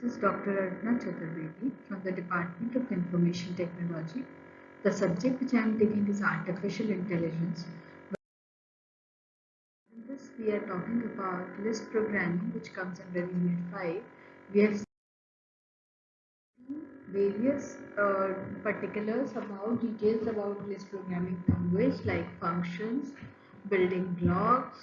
is Dr. Aruna Chaturvedi from the Department of Information Technology. The subject which I am taking is Artificial Intelligence. In this, we are talking about Lisp programming, which comes under Unit 5. We have seen various particulars about details about Lisp programming language like functions, building blocks,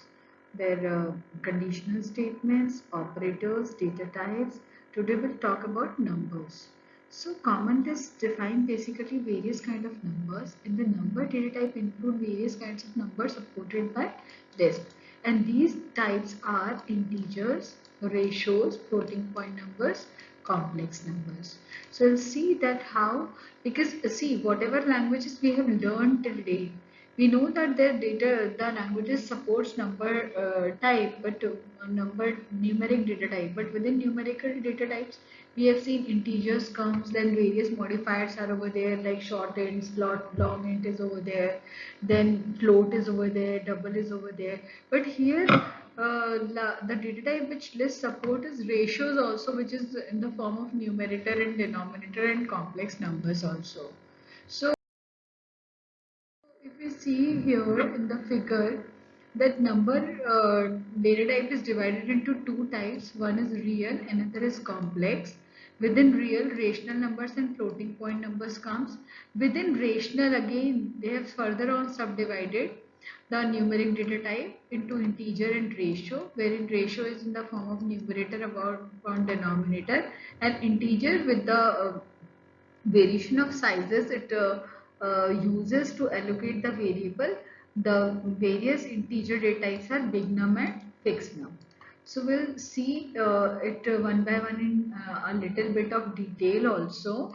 their conditional statements, operators, data types. Today we'll talk about numbers. So common lists define basically various kind of numbers. In the number data type include various kinds of numbers supported by Lisp. And these types are integers, ratios, floating point numbers, complex numbers. So we'll see that how, because see whatever languages we have learned till date, we know that the languages supports number type, but number numeric data type. But within numerical data types, we have seen integers comes, then various modifiers are over there like short int, long int is over there, then float is over there, double is over there. But here the data type which list support is ratios also, which is in the form of numerator and denominator and complex numbers also. So if we see here in the figure that number data type is divided into two types. One is real, another is complex. Within real, rational numbers and floating point numbers comes. Within rational, again they have further on subdivided the numeric data type into integer and ratio, wherein ratio is in the form of numerator upon denominator, and integer with the variation of sizes it uses to allocate the variable. The various integer data types are big num and fixed num. So we'll see it one by one in a little bit of detail also.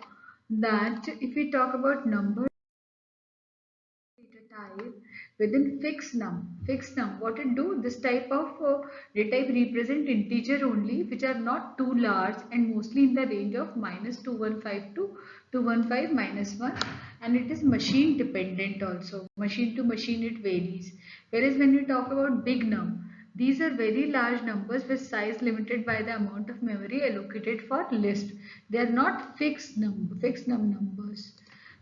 That if we talk about number data type within fixed num, what it do, this type of data type represent integer only, which are not too large and mostly in the range of -2152 to 215 minus 1, and it is machine dependent also, machine to machine it varies. Whereas when we talk about big num, these are very large numbers with size limited by the amount of memory allocated for list. They are not fixed num numbers.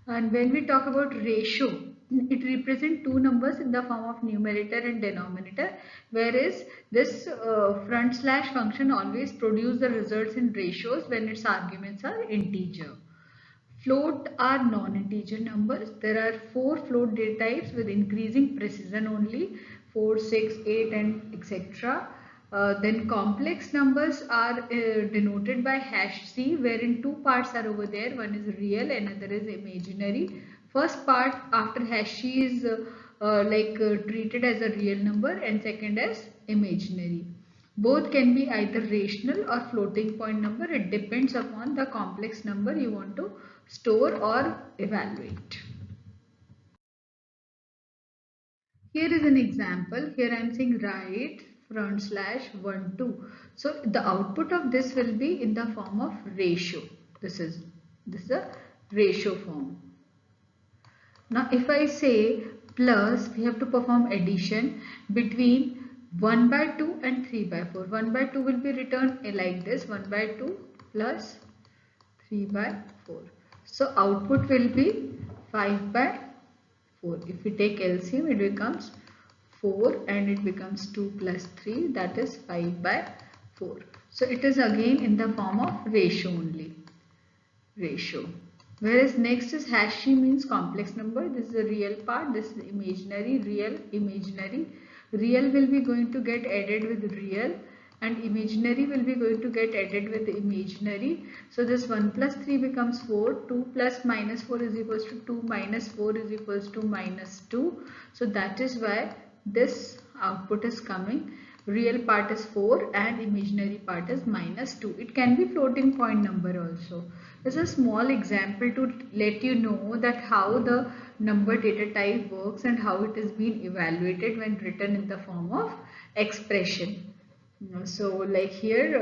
And when we talk about ratio, it represents two numbers in the form of numerator and denominator, whereas this front slash function always produces the results in ratios when its arguments are integer. Float are non-integer numbers. There are 4 float data types with increasing precision only, 4, 6, 8 and etc. Then complex numbers are denoted by #c, wherein two parts are over there. One is real, another is imaginary. First part after #c is treated as a real number, and second as imaginary. Both can be either rational or floating point number. It depends upon the complex number you want to store or evaluate. Here is an example. Here I am saying write front slash 1 2. So the output of this will be in the form of ratio. This is a ratio form. Now if I say plus, we have to perform addition between 1 by 2 and 3 by 4. 1 by 2 will be written like this, 1 by 2 plus 3 by 4. So output will be 5 by 4. If we take LCM, it becomes 4 and it becomes 2 plus 3, that is 5 by 4. So it is again in the form of ratio only. Ratio. Whereas next is #c means complex number. This is the real part, this is imaginary, real, imaginary. Real will be going to get added with real, and imaginary will be going to get added with imaginary. So this 1 plus 3 becomes 4, 2 plus minus 4 is equals to 2, minus 4 is equals to minus 2. So that is why this output is coming. Real part is 4 and imaginary part is minus 2. It can be floating point number also. This is a small example to let you know that how the number data type works and how it is being evaluated when written in the form of expression. So like here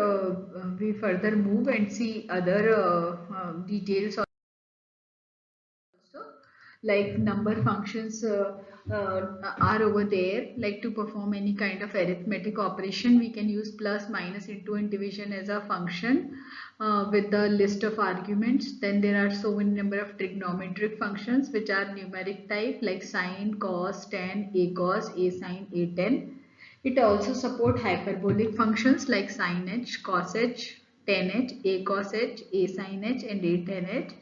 we further move and see other details also. like number functions are over there. Like to perform any kind of arithmetic operation, we can use plus, minus, into and division as a function with the list of arguments. Then there are so many number of trigonometric functions which are numeric type, like sine, cos, tan, a cos, a sine, a tan. It also supports hyperbolic functions like sin h, cos h, tan h, a cos h, a sin h and a tan h.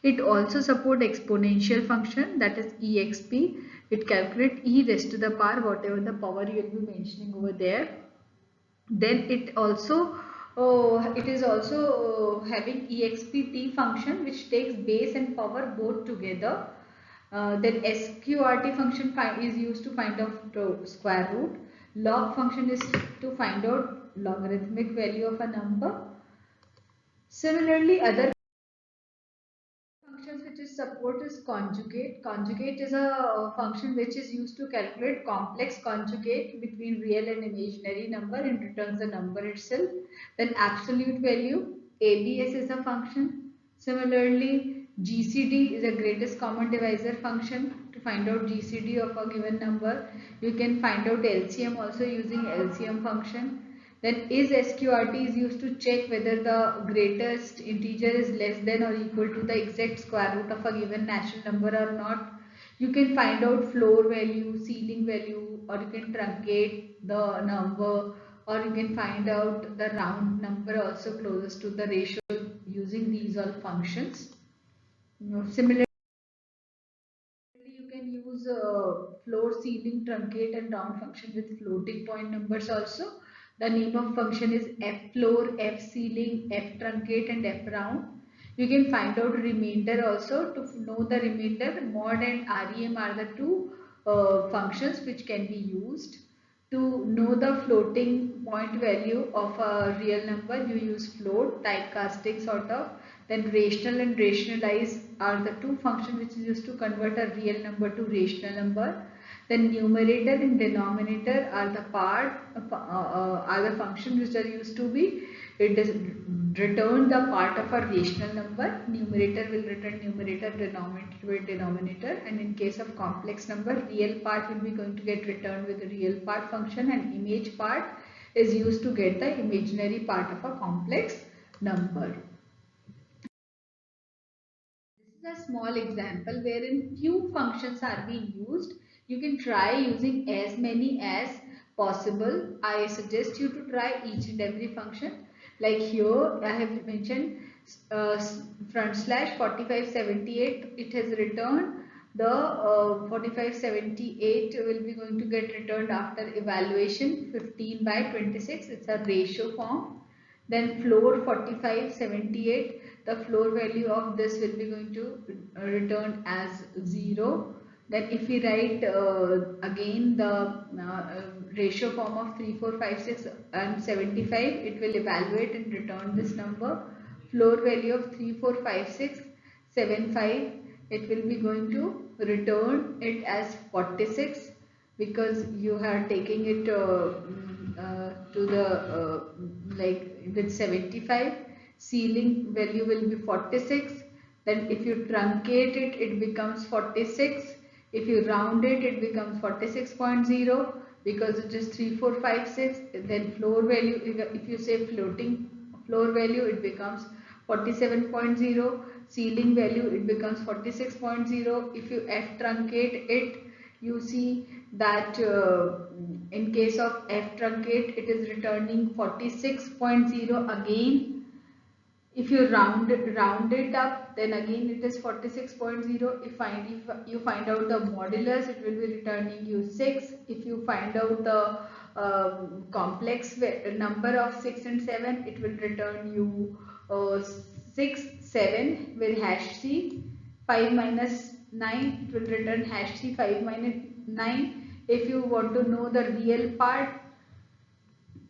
It also supports exponential function, that is exp. It calculates e raised to the power, whatever the power you will be mentioning over there. Then it is also having expt function, which takes base and power both together. Then sqrt function is used to find out the square root. Log function is to find out logarithmic value of a number. Similarly, other functions which is support is conjugate. Conjugate is a function which is used to calculate complex conjugate between real and imaginary number and returns the number itself. Then absolute value, ABS is a function. Similarly, GCD is a greatest common divisor function to find out GCD of a given number. You can find out LCM also using LCM function. Then is SQRT is used to check whether the greatest integer is less than or equal to the exact square root of a given natural number or not. You can find out floor value, ceiling value, or you can truncate the number, or you can find out the round number also closest to the ratio using these all functions. Similarly, you can use floor, ceiling, truncate and round function with floating point numbers also. The name of function is f floor, f ceiling, f truncate and f round. You can find out remainder also. To know the remainder, mod and rem are the two functions which can be used. To know the floating point value of a real number, you use float, typecasting sort of. Then rational and rationalize are the two functions which is used to convert a real number to rational number. Then numerator and denominator are the are the functions which are used to be return the part of a rational number. Numerator will return numerator, denominator will denominator, and in case of complex number, real part will be going to get returned with the real part function, and image part is used to get the imaginary part of a complex number. This is a small example wherein few functions are being used. You can try using as many as possible. I suggest you to try each and every function. Like here I have mentioned front slash 4578, it has returned the 4578 will be going to get returned after evaluation 15 by 26. It's a ratio form. Then floor 4578, the floor value of this will be going to return as 0. Then if we write again the ratio form of 3, 4, 5, 6 and 75, it will evaluate and return this number. Floor value of 3, 4, 5, 6, 7, 5, it will be going to return it as 46 because you are taking it to the like with 75. Ceiling value will be 46. Then if you truncate it, it becomes 46. If you round it, it becomes 46.0 because it is 3, 4, 5, 6. Then floor value, if you say floating floor value, it becomes 47.0. Ceiling value, it becomes 46.0. If you f truncate it, you see that in case of f truncate, it is returning 46.0 again. If you round it up, then again it is 46.0. If you find out the modulus, it will be returning you 6. If you find out the complex number of 6 and 7, it will return you 6, 7 with hash c. 5 minus 9, it will return hash c 5 minus 9. If you want to know the real part,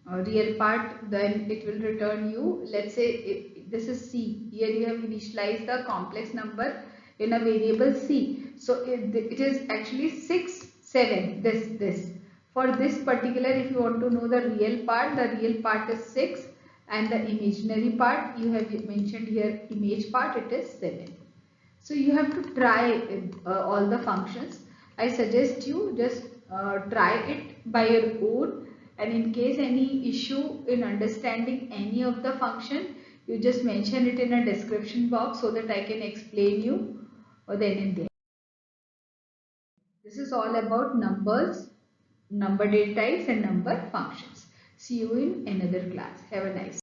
then it will return you, let's say this is c. Here you have initialized the complex number in a variable c. So it is actually 6, 7. This for this particular, if you want to know the real part is 6, and the imaginary part you have mentioned here, image part, it is 7. So you have to try all the functions. I suggest you just try it by your own, and in case any issue in understanding any of the function, you just mention it in a description box so that I can explain you then and there. This is all about numbers, number data types and number functions. See you in another class. Have a nice day.